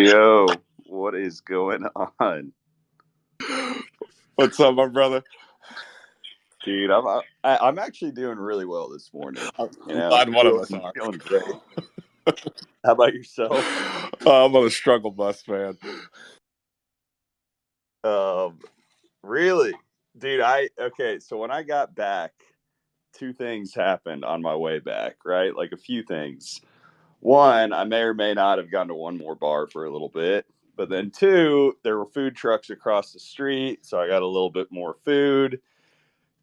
Yo, what is going on? What's up, my brother? Dude, I'm actually doing really well this morning. I'm You know, glad one of us are. feeling great. How about yourself? I'm on a struggle bus, man. Really? Dude, okay, so when I got back, two things happened on my way back, right? Like a few things. One, I may or may not have gone to one more bar for a little bit. But then two, there were food trucks across the street, so I got a little bit more food.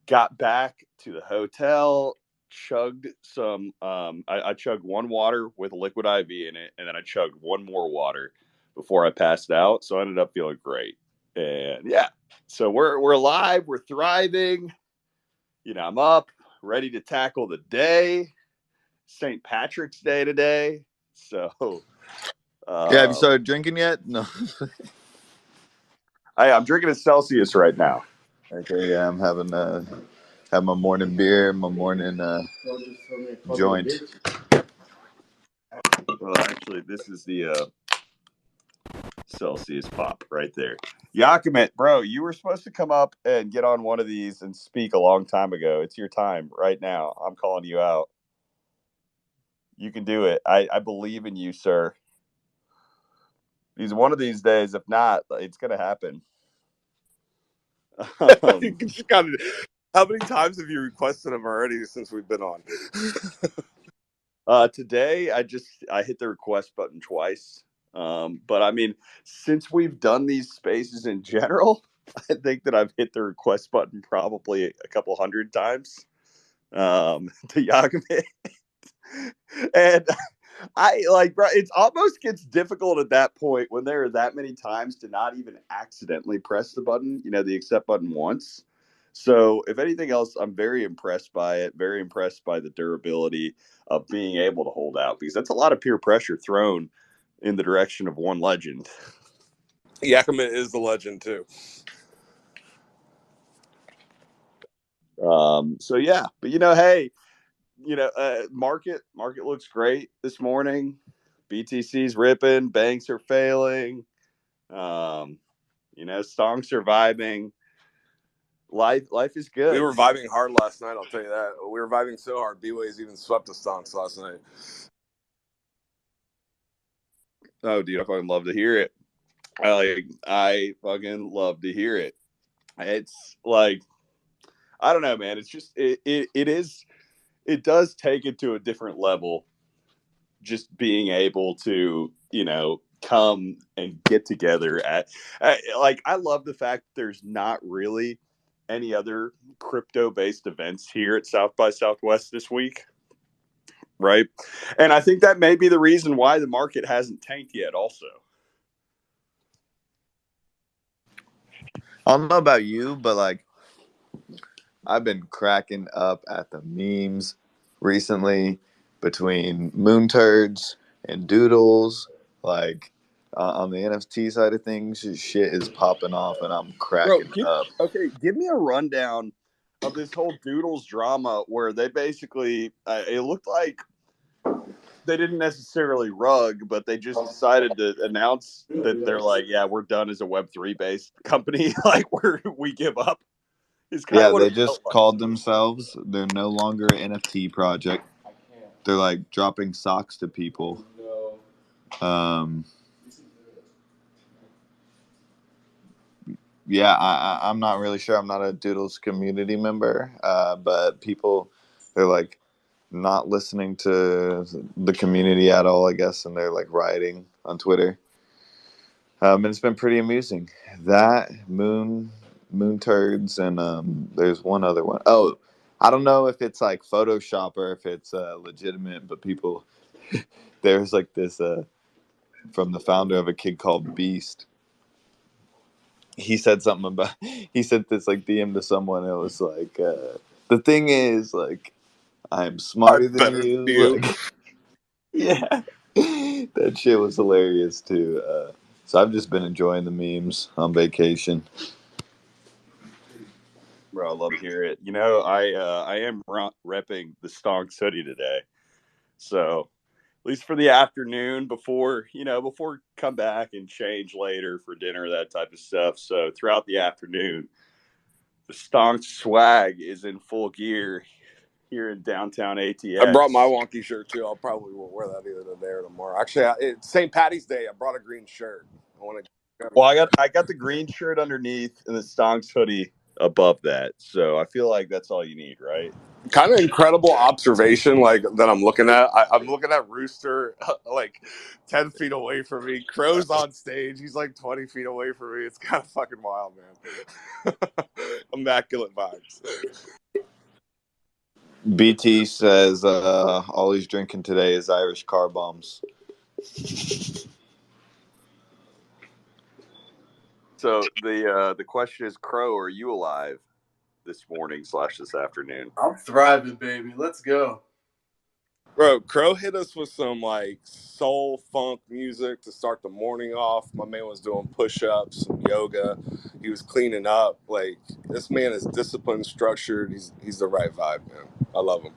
Got back to the hotel, chugged some. I chugged one water with liquid IV in it, and then I chugged one more water before I passed out. So I ended up feeling great, and yeah. So we're alive, we're thriving. You know, I'm up, ready to tackle the day. St. Patrick's Day today, so Yeah, have you started drinking yet? No. I'm drinking a Celsius right now. Okay, yeah, I'm having have my morning beer, my morning joint. Well, actually, this is the Celsius pop right there. Yakimet, bro, you were supposed to come up and get on one of these and speak a long time ago. It's your time right now. I'm calling you out. You can do it. I believe in you, sir. He's one of these days. If not, it's going to happen. You just gotta, how many times have you requested him already since we've been on? Today, I hit the request button twice. But I mean, since we've done these spaces in general, I think that I've hit the request button probably a couple hundred times to Yagami. And I like, bro, it's almost gets difficult at that point when there are that many times to not even accidentally press the button, the accept button once. So, if anything else, I'm very impressed by it, very impressed by the durability of being able to hold out because that's a lot of peer pressure thrown in the direction of one legend. Yakima is the legend, too. So, yeah, but hey, market looks great this morning. BTC's ripping, banks are failing. Stonks are vibing. Life is good. We were vibing hard last night, I'll tell you that. We were vibing so hard, B-Ways even swept the Stonks last night. Oh, dude, I fucking love to hear it. I fucking love to hear it. It's like, I don't know, man. It's just, it does take it to a different level. Just being able to, come and get together I love the fact there's not really any other crypto based events here at South by Southwest this week. Right. And I think that may be the reason why the market hasn't tanked yet also. I don't know about you, but like I've been cracking up at the memes recently between moon turds and doodles. Like on the NFT side of things, shit is popping off, and I'm cracking up. Okay, give me a rundown of this whole Doodles drama where they basically, it looked like they didn't necessarily rug, but they just decided to announce that they're like, yeah, we're done as a Web3 based company. Like we give up. Yeah, they just called themselves. They're no longer an NFT project. They're like dropping socks to people. Yeah, I'm not really sure. I'm not a Doodles community member, but people, they're like not listening to the community at all, I guess, and they're like rioting on Twitter. And it's been pretty amusing. That moon turds, and there's one other one. Oh, I don't know if it's like Photoshop or if it's legitimate, but people, there's like this from the founder of a kid called Beast. He said something about, he sent this like DM to someone. It was like, the thing is, like, I'm smarter than you. Like, yeah, that shit was hilarious too. So I've just been enjoying the memes on vacation. Bro, I love to hear it. I am repping the Stonks hoodie today. So least for the afternoon before come back and change later for dinner, that type of stuff. So throughout the afternoon, the Stonks swag is in full gear here in downtown ATX. I brought my wonky shirt too. I'll probably wear that either today or tomorrow. Actually, it's St. Patty's Day. I brought a green shirt. Well, I got the green shirt underneath and the Stonks hoodie above that. So I feel like that's all you need, right? Kind of incredible observation, like that I'm looking at. I'm looking at Rooster like 10 feet away from me. Crow's on stage. He's like 20 feet away from me. It's kind of fucking wild, man. Immaculate vibes. BT says all he's drinking today is Irish car bombs. So the question is, Crow, are you alive this morning / this afternoon? I'm thriving, baby. Let's go. Bro, Crow hit us with some like soul funk music to start the morning off. My man was doing push-ups, some yoga. He was cleaning up. Like, this man is disciplined, structured. He's the right vibe, man. I love him.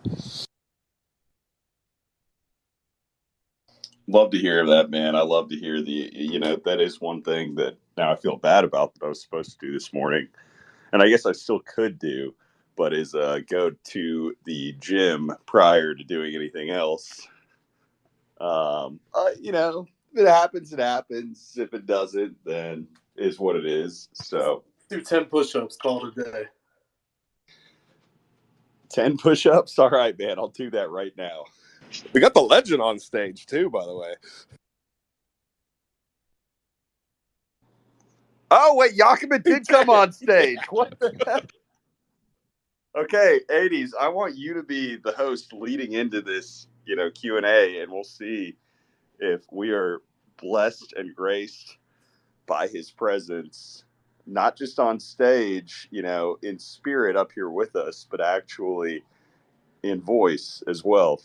Love to hear that, man. I love to hear that is one thing that now I feel bad about that I was supposed to do this morning. And I guess I still could do, but is go to the gym prior to doing anything else. If it happens, it happens. If it doesn't, then is what it is. So do 10 push-ups, call it a day. 10 push-ups? All right, man. I'll do that right now. We got the legend on stage too, by the way. Oh, wait, Yakimin did come on stage. What the heck? Okay, 80s, I want you to be the host leading into this, Q&A, and we'll see if we are blessed and graced by his presence, not just on stage, in spirit up here with us, but actually in voice as well.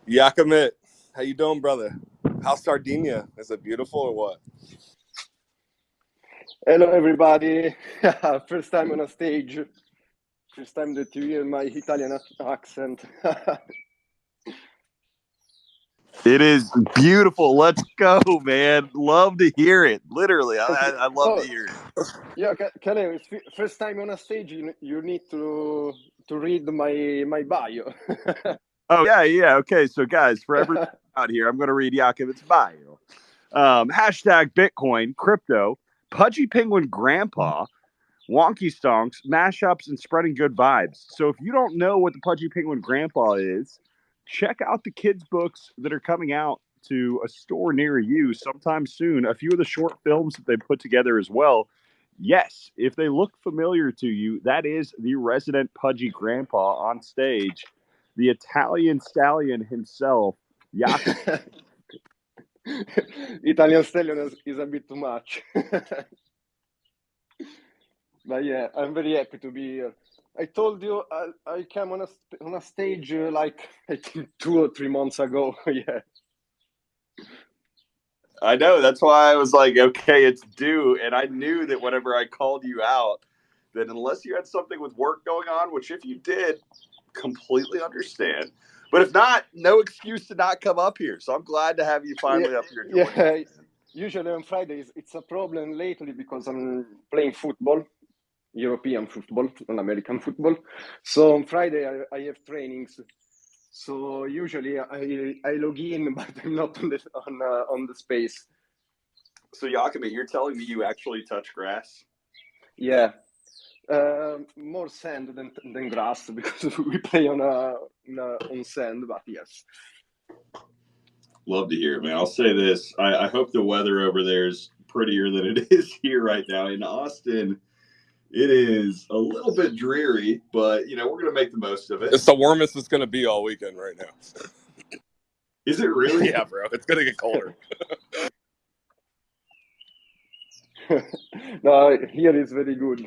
Yakimin, how you doing, brother? How's Sardinia? Is it beautiful or what? Hello, everybody. First time on a stage. First time that you hear my Italian accent. It is beautiful. Let's go, man. Love to hear it. Literally, I love to hear it. Yeah, Caleb, first time on a stage, you need to read my bio. Oh, yeah. Okay, so guys, for everyone out here, I'm going to read Yakimit's bio. Hashtag Bitcoin, crypto, Pudgy Penguin Grandpa, Wonky Stonks, mashups, and spreading good vibes. So if you don't know what the Pudgy Penguin Grandpa is, check out the kids' books that are coming out to a store near you sometime soon. A few of the short films that they put together as well. Yes, if they look familiar to you, that is the resident Pudgy Grandpa on stage, the Italian stallion himself, Yakimin. Italian stallion is a bit too much. But yeah, I'm very happy to be here. I told you I came on a stage like I think 2 or 3 months ago. Yeah. I know. That's why I was like, okay, it's due. And I knew that whenever I called you out, that unless you had something with work going on, which if you did, completely understand. But if not, no excuse to not come up here. So I'm glad to have you finally up here. Yeah. Usually on Fridays, it's a problem lately because I'm playing football. European football, not American football. So on Friday I have trainings. So usually I log in, but I'm not on the space. So Yakimin, you're telling me you actually touch grass? Yeah, more sand than grass because we play on sand. But yes. Love to hear it, man. I'll say this: I hope the weather over there is prettier than it is here right now in Austin. It is a little bit dreary, but we're going to make the most of it. It's the warmest it's going to be all weekend right now. Is it really? Yeah, bro. It's going to get colder. No, here is very good.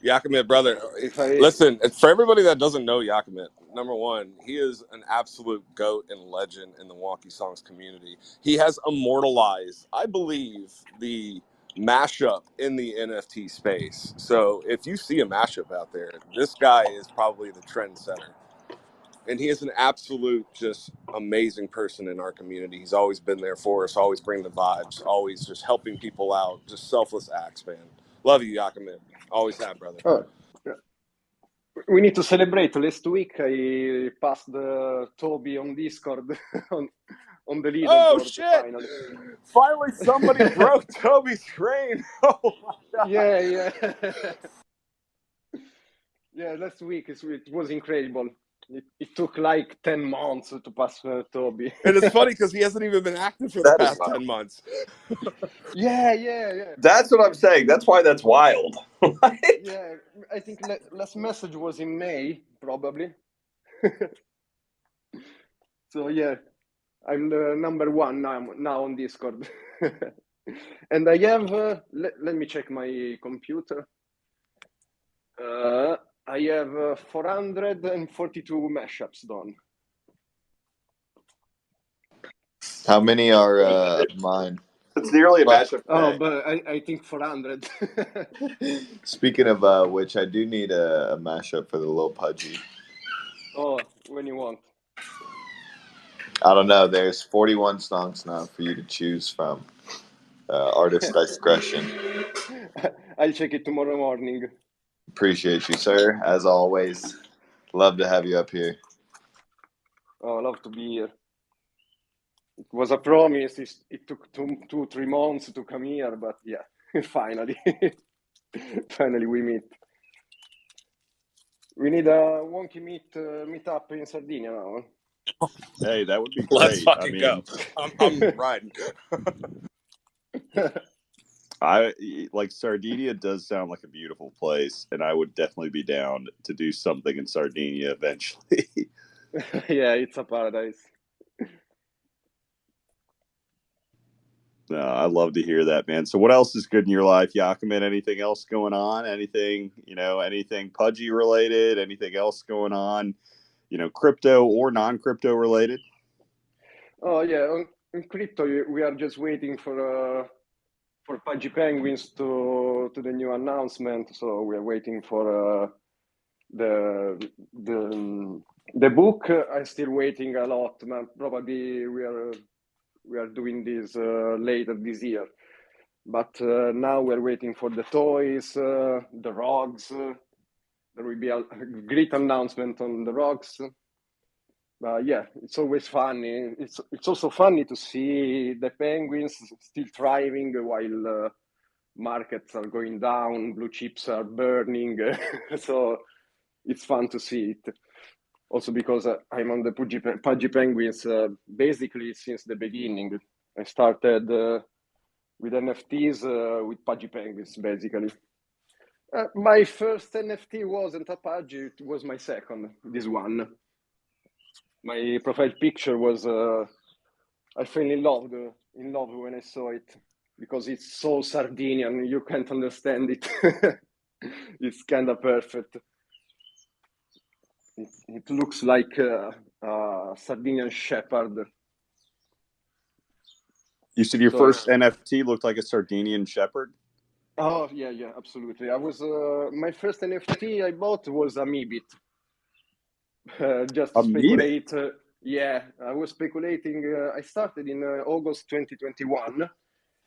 Yakimin, brother. Listen, for everybody that doesn't know Yakimin, number one, he is an absolute goat and legend in the Wonky Stonks community. He has immortalized, I believe, the mashup in the NFT space. So if you see a mashup out there, this guy is probably the trendsetter. And he is an absolute, just amazing person in our community. He's always been there for us, always bringing the vibes, always just helping people out, just selfless acts, man. Love you, Yakimin. Always have, brother. Oh, we need to celebrate. Last week I passed Toby on Discord on the Oh, leaderboard shit! finally. Finally, somebody broke Toby's train. Oh, my God. Yeah. Yeah, last week it was incredible. It took like 10 months to pass Toby. And it's funny because he hasn't even been active for the That is past wild. 10 months. Yeah. That's what I'm saying. That's why that's wild. Yeah, I think last message was in May, probably. So yeah, I'm the number one now on Discord. And I have, let me check my computer. I have 442 mashups done. How many are mine? It's nearly a But- matchup. Oh, but I think 400. Speaking of which, I do need a mashup for the little pudgy. Oh, when you want. I don't know. There's 41 stonks now for you to choose from. Artist discretion. I'll check it tomorrow morning. Appreciate you, sir. As always, love to have you up here. Oh, I love to be here. It was a promise. It took 3 months to come here, but yeah, finally, finally we meet. We need a wonky meet up in Sardinia now. Hey, that would be great. Let's fucking go. I'm riding. I like Sardinia does sound like a beautiful place, and I would definitely be down to do something in Sardinia eventually. Yeah, it's a paradise. No, I love to hear that, man. So what else is good in your life, Yakimin? Anything else going on? Anything, anything pudgy related? Anything else going on, crypto or non-crypto related? Oh yeah, on crypto we are just waiting for Pudgy Penguins to the new announcement. So we are waiting for the book. I'm still waiting a lot, man. Probably we are doing this later this year. But now we're waiting for the toys, the rogs. There will be a great announcement on the rogs. Yeah, it's always funny. It's also funny to see the penguins still thriving while markets are going down, blue chips are burning. So it's fun to see it. Also because I'm on the Pudgy Penguins basically since the beginning. I started with NFTs with Pudgy Penguins, basically. My first NFT wasn't a Pudgy, it was my second, this one. My profile picture was, I fell in love when I saw it, because it's so Sardinian, you can't understand it. It's kind of perfect. It looks like a Sardinian shepherd. You said your first NFT looked like a Sardinian shepherd? Oh, yeah, absolutely. I was, my first NFT I bought was a Meebit. Just to speculate. Yeah, I was speculating. I started in August 2021,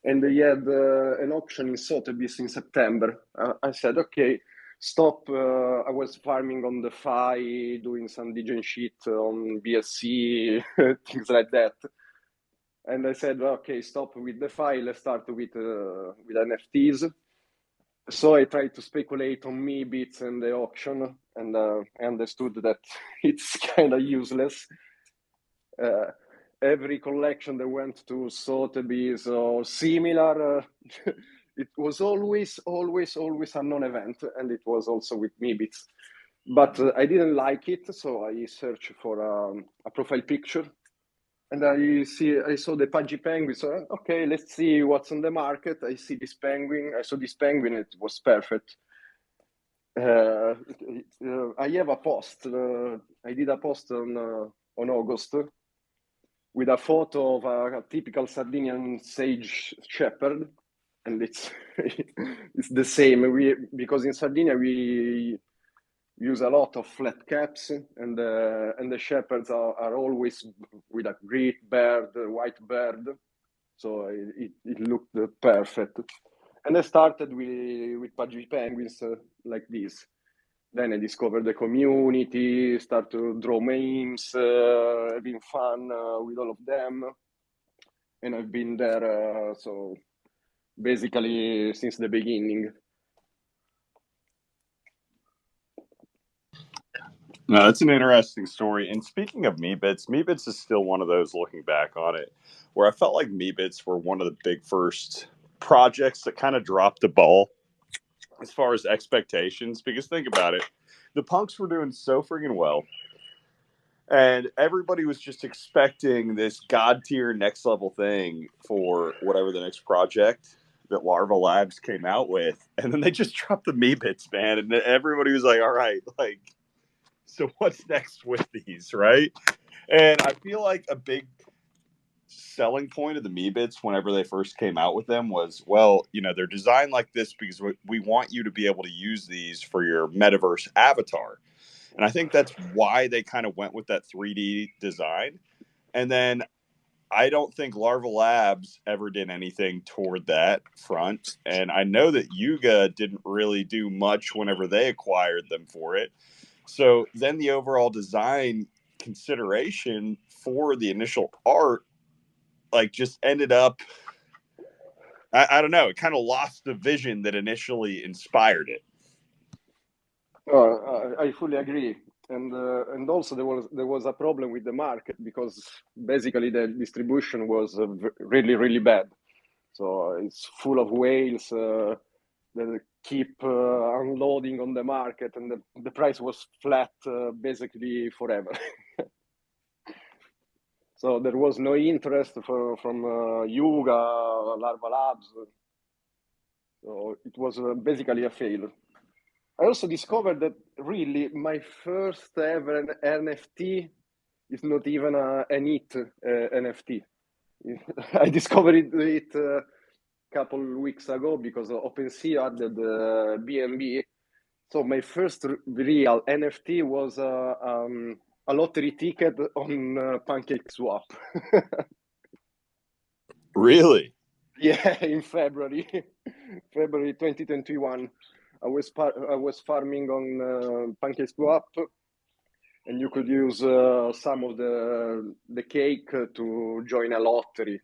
and they had an auction in Sotheby's in September. I said, okay, stop. I was farming on the FI, doing some degen shit on BSC, things like that. And I said, okay, stop with the FI. Let's start with NFTs. So I tried to speculate on Meebits and the auction, and I understood that it's kind of useless. Every collection that went to Sotheby's or similar, it was always a non-event, and it was also with Meebits. But I didn't like it, so I searched for a profile picture, and I saw the Pudgy Penguin. So okay, let's see what's on the market. I saw this penguin. It was perfect. I have a post. I did a post on August with a photo of a typical Sardinian sage shepherd, and it's it's the same. Because in Sardinia we use a lot of flat caps, and the shepherds are always with a great bird, a white bird. So it looked perfect. And I started with pudgy penguins like this. Then I discovered the community, start to draw memes, having fun with all of them. And I've been there, so basically since the beginning. No, that's an interesting story. And speaking of Meebits is still one of those, looking back on it, where I felt like Meebits were one of the big first projects that kind of dropped the ball as far as expectations. Because think about it, the punks were doing so freaking well, and everybody was just expecting this god tier next level thing for whatever the next project that Larva Labs came out with, and then they just dropped the Meebits, man, and everybody was like, "All right, like." So what's next with these, right? And I feel like a big selling point of the Meebits whenever they first came out with them was, well, they're designed like this because we want you to be able to use these for your metaverse avatar. And I think that's why they kind of went with that 3D design. And then I don't think Larva Labs ever did anything toward that front. And I know that Yuga didn't really do much whenever they acquired them for it. So then the overall design consideration for the initial art, like, just ended up, I don't know, it kind of lost the vision that initially inspired it. I fully agree, and also there was a problem with the market because basically the distribution was really bad. So it's full of whales that keep unloading on the market, and the price was flat basically forever. So there was no interest from Yuga, Larva Labs. So it was basically a failure. I also discovered that really my first ever NFT is not even an it NFT. I discovered it a couple weeks ago because OpenSea added BNB. So my first real NFT was a lottery ticket on PancakeSwap. Really? Yeah, in February 2021. I was farming on PancakeSwap, and you could use some of the cake to join a lottery.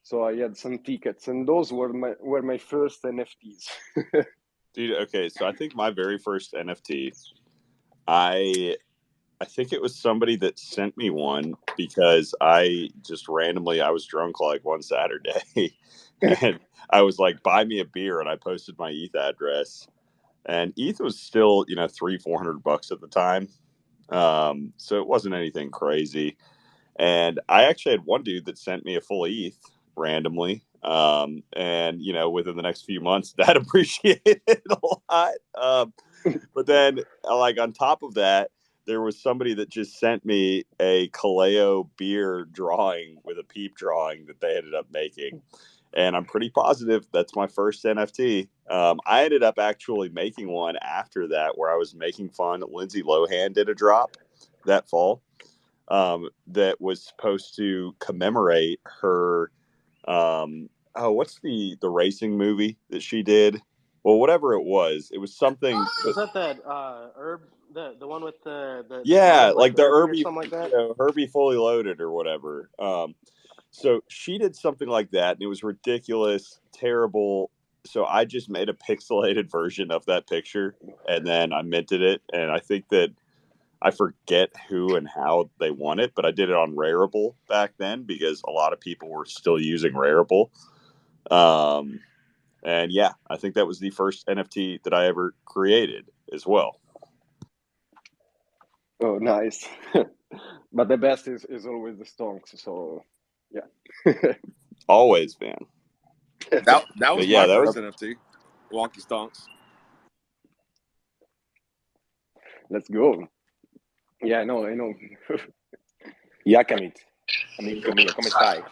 So I had some tickets, and those were my first NFTs. Dude, okay, so I think my very first NFT, I think it was somebody that sent me one because I just randomly, I was drunk like one Saturday and I was like, buy me a beer, and I posted my ETH address, and ETH was still, $300-400 at the time. So it wasn't anything crazy. And I actually had one dude that sent me a full ETH randomly. And within the next few months, that appreciated a lot. But then, like, on top of that, there was somebody that just sent me a Kaleo beer drawing with a peep drawing that they ended up making. And I'm pretty positive that's my first NFT. I ended up actually making one after that where I was making fun. Lindsay Lohan did a drop that fall that was supposed to commemorate her. What's the racing movie that she did? Well, whatever it was something. Was that herb, the one with the Yeah, like like the Herbie or Herbie, something like that? Herbie Fully Loaded or whatever. So she did something like that, and it was ridiculous, terrible. So I just made a pixelated version of that picture, and then I minted it. And I think that I forget who and how they won it, but I did it on Rarible back then because a lot of people were still using Rarible. And yeah, I think that was the first NFT that I ever created as well. Oh, nice. But the best is always the Stonks. So yeah. Always, man. That was yeah, my that first was NFT. Wonky Stonks. Let's go. Yeah, I know. Jacamit, amico mio, come stai?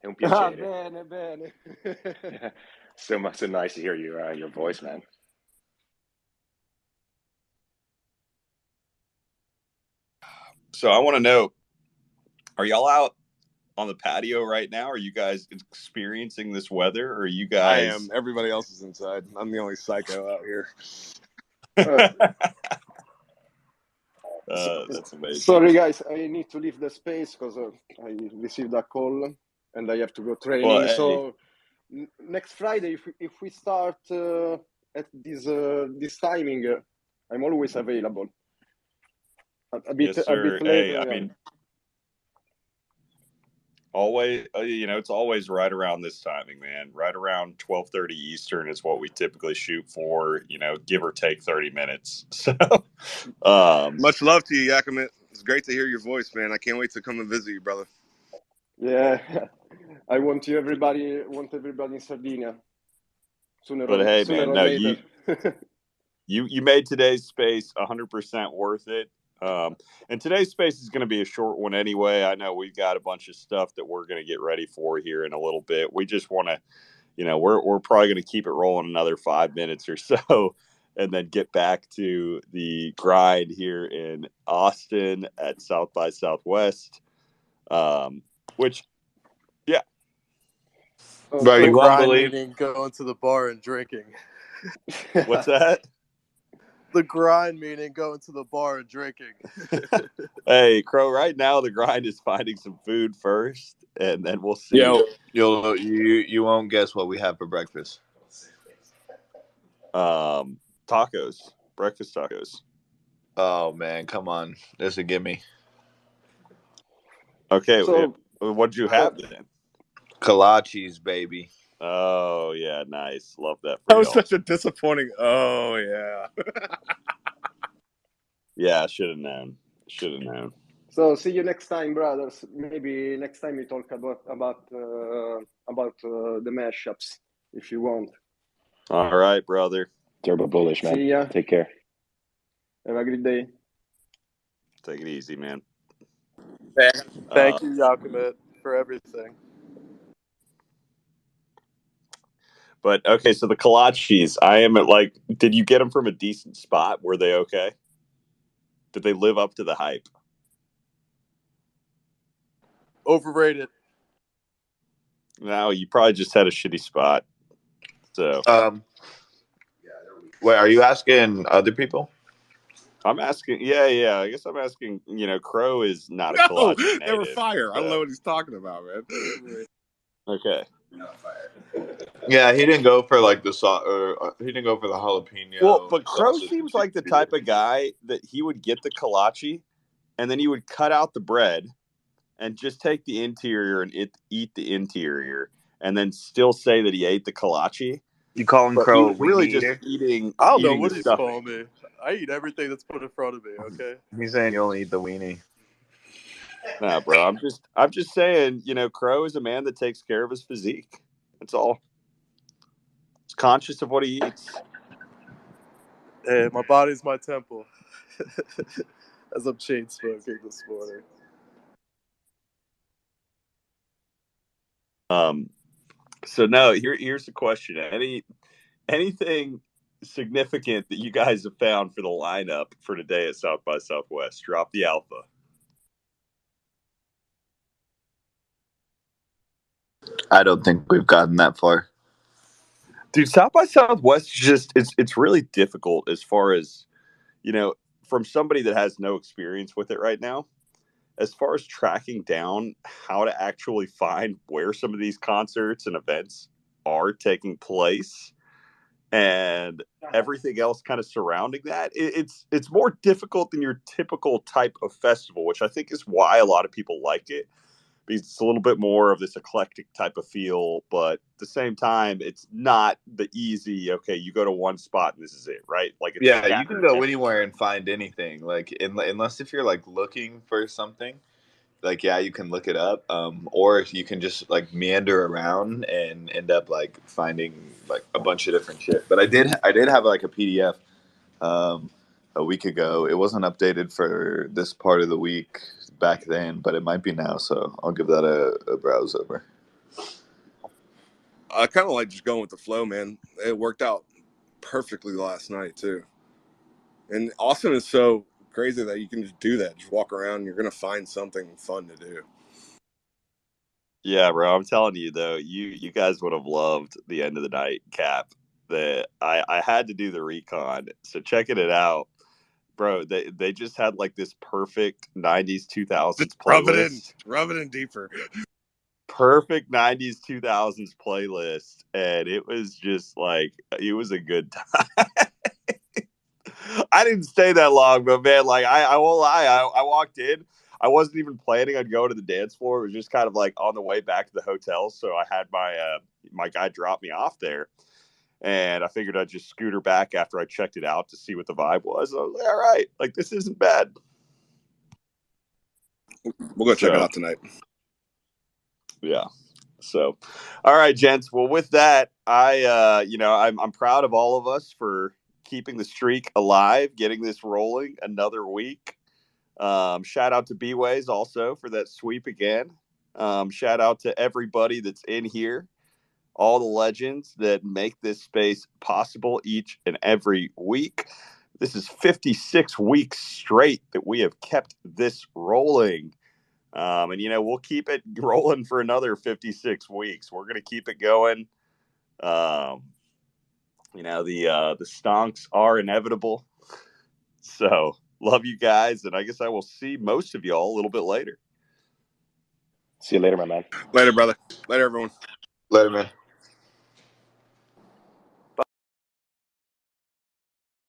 È un Ah, piacere. bene. So nice to hear your voice, man. So I want to know, are y'all out on the patio right now? Are you guys experiencing this weather? Or are you guys? I am. Everybody else is inside. I'm the only psycho out here. That's amazing. Sorry, guys, I need to leave the space because I received a call and I have to go training. Well, hey. So next Friday, if we start at this timing, I'm always available. A bit Yes, sir. later. Hey, I mean, always, it's always right around this timing, man. Right around 12:30 Eastern is what we typically shoot for. Give or take 30 minutes. So, much love to you, Yakimet. It's great to hear your voice, man. I can't wait to come and visit you, brother. Yeah, I want everybody in Sardinia sooner but or, hey, sooner man, or no, later. you made today's space 100% worth it. And today's space is going to be a short one anyway. I know we've got a bunch of stuff that we're going to get ready for here in a little bit. We just want to, we're probably going to keep it rolling another 5 minutes or so, and then get back to the grind here in Austin at South by Southwest. Which, yeah. Bro, you won't believe. Meaning going to the bar and drinking. What's that? The grind meaning going to the bar and drinking. Hey, Crow, right now the grind is finding some food first, and then we'll see. You won't guess what we have for breakfast. Tacos. Breakfast tacos. Oh, man, come on. This is a gimme. Okay, So, what'd you have then? Kolaches, baby. Oh, yeah, nice. Love that for That was y'all. such a disappointing. Oh, yeah. Yeah, I should have known. So see you next time, brothers. Maybe next time we talk about the mashups if you want. All right, brother. Turbo bullish, man. See ya. Take care. Have a great day. Take it easy, man. Thank you, Yakimet, for everything. But okay, so the kolaches, I am at did you get them from a decent spot? Were they okay? Did they live up to the hype? Overrated. No, you probably just had a shitty spot. So, wait, are you asking other people? I'm asking. Yeah. I guess I'm asking. Crow is not a kolache native. They were fire. So. I don't know what he's talking about, man. Okay. Yeah, he didn't go for the sauce, or he didn't go for the jalapeno. Well, but Crow seems like the type of guy that he would get the kolache, and then he would cut out the bread, and just take the interior and eat the interior, and then still say that he ate the kolache. You calling Crow really just eating? I don't know what he's calling me. I eat everything that's put in front of me. Okay. He's saying you only eat the weenie. Nah, bro. I'm just saying. Crow is a man that takes care of his physique. That's all. He's conscious of what he eats. Hey, my body's my temple. As I'm chain smoking this morning. So no, here's the question. Anything significant that you guys have found for the lineup for today at South by Southwest? Drop the alpha. I don't think we've gotten that far. Dude, South by Southwest it's really difficult as far as, from somebody that has no experience with it right now, as far as tracking down how to actually find where some of these concerts and events are taking place and everything else kind of surrounding that. It's more difficult than your typical type of festival, which I think is why a lot of people like it, because it's a little bit more of this eclectic type of feel, but at the same time, it's not the easy, okay, you go to one spot and this is it, right? It's you can go anywhere and find anything. Unless if you're looking for something, you can look it up, or you can just meander around and end up finding a bunch of different shit. But I did have a PDF a week ago. It wasn't updated for this part of the week back then, but it might be now, so I'll give that a browse over. I kind of like just going with the flow, man. It worked out perfectly last night too. And Austin is so crazy that you can just do that. Just walk around, and you're gonna find something fun to do. Yeah, bro. I'm telling you though, you guys would have loved the end of the night cap. That I had to do the recon. So checking it out, bro. They just had like this perfect 90s 2000s playlist. Rub it in deeper. Perfect 90s 2000s playlist, and it was just like it was a good time. I didn't stay that long, but man, like I won't lie, I walked in. I wasn't even planning on going to the dance floor. It was just kind of like on the way back to the hotel. So I had my guy drop me off there, and I figured I'd just scooter back after I checked it out to see what the vibe was. I was like, all right, like this isn't bad. We'll go check it out tonight. Yeah. So, all right, gents. Well, with that, I'm proud of all of us for keeping the streak alive, getting this rolling another week. Shout out to B-Ways also for that sweep again. Shout out to everybody that's in here, all the legends that make this space possible each and every week. This is 56 weeks straight that we have kept this rolling. And we'll keep it rolling for another 56 weeks. We're going to keep it going. The stonks are inevitable. So love you guys. And I guess I will see most of y'all a little bit later. See you later, my man. Later, brother. Later, everyone. Later, man.